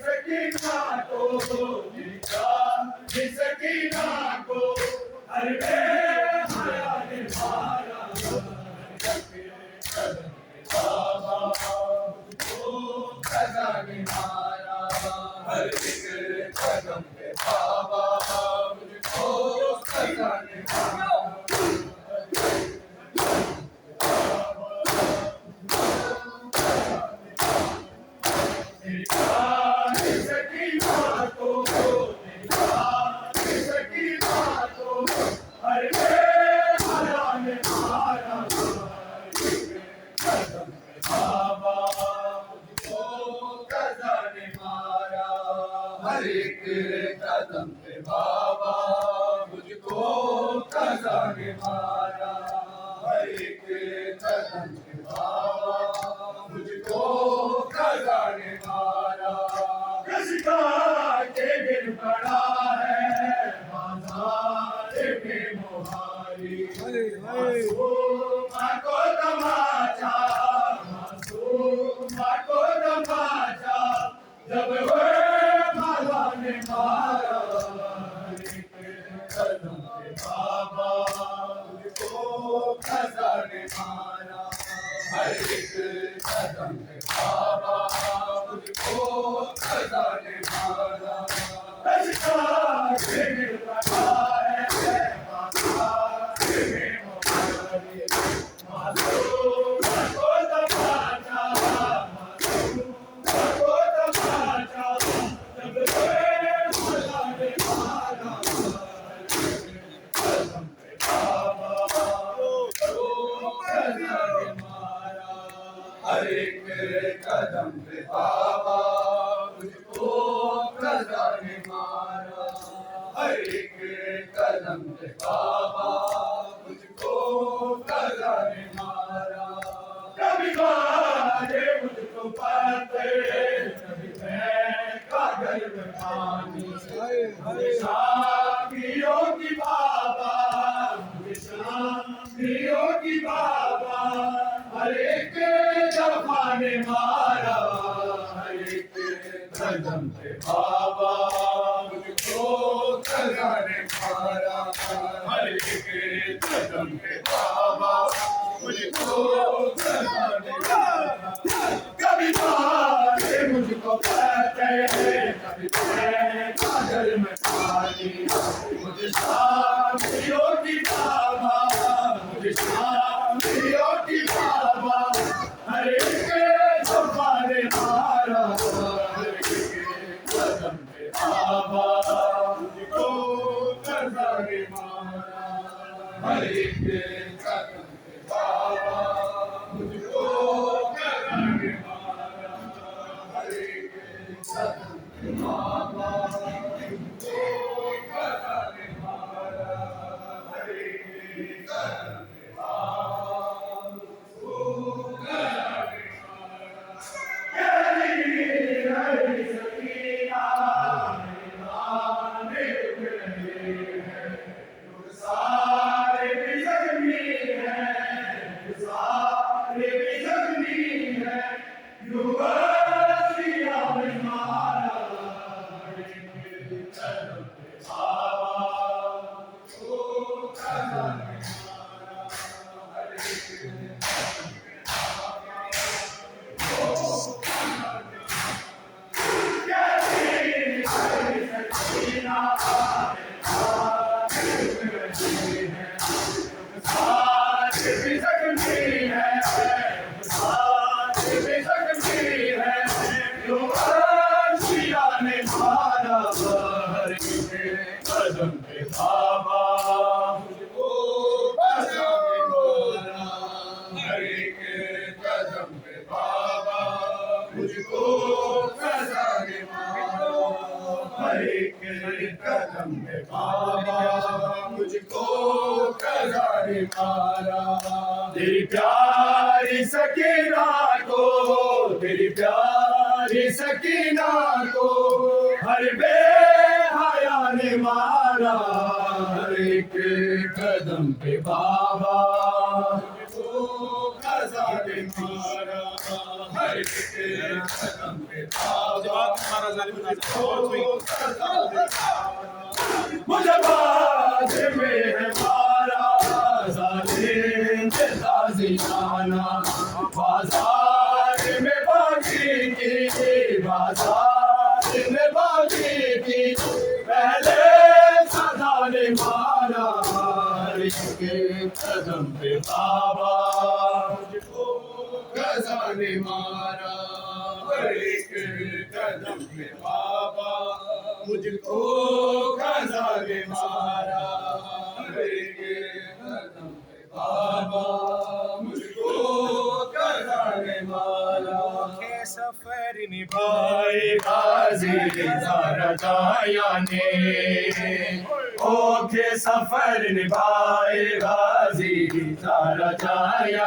सकीना को सकीना को हर हया ने मारा बाबा मुझको सजा ने मारा हर एक कदम पे बाबा मुझको सजा ने मारा हर एक कदम पे बाबा मुझको सजा ने मारा हर एक कदम पे बाबा मुझको सजा ने मारा कसका के गिर पड़ा है बाजार में मोहारी मासूमा को तमाचा मासूमा को तमाचा जब ने मारा हर एक कदम पे बाबा मुझको सजा ने मारा हर एक कदम पे बाबा मुझको सजा ने मारा कसका के गिर पड़ा है बाजार में मोहारी मासूमा को तमाचा मासूमा को तमाचा हर एक कदम पे बाबा मुझको सजा ने मारा हर एक कदम पे बाबा मुझको सजा ने मारा कभी मारे मुझको पाते कभी मैं कागज में पानी हमेशा पीओ की बाबा हमेशा पीओ की बाबा हर एक दफा ने मारा हर एक कदम पे बाबा मुझको सजा ने मारा हर एक कदम पे बाबा मुझको सजा ने मारा कभी मारे मुझको पाते कभी मैं कागज में पानी मुझे शामियों की बाबा मुझे शामियों की बाबा हर एक दफा ने मारा हर एक कदम पे बाबा मुझको सजा ने मारा हर एक कदम पे बाबा मुझको सजा ने मारा हर एक कदम पे बाबा मुझको सजा ने मारा हर एक कदम पे बाबा मुझको सजा ने कदम पे बाबा मुझको सजा ने मारा हर एक कदम पे बाबा मुझको सजा ने मारा हर एक कदम पे बाबा मुझको सजा ने मारा तेरी प्यारी सकीना को तेरी प्यारी सकीना को हर बेहया ने मारा हर एक कदम पे बाबा मुझको खजाने मारा हर एक के कदम पे बाबा मुझे बाद में है मारा जालिम के ताज़ियाना बाजार में बागी की बाजार में बागी की पहले सदा ने मारा हर एक के कदम पे बाबा मुझको खजाने मारा हर एक कदम पे बाबा मुझको खजाने मारा हर एक कदम पे बाबा मुझको खजाने मारा के सफर निभाए गाजी ज़ारा जाया ने ओ के सफर निभाए गाजी ज़ारा जाया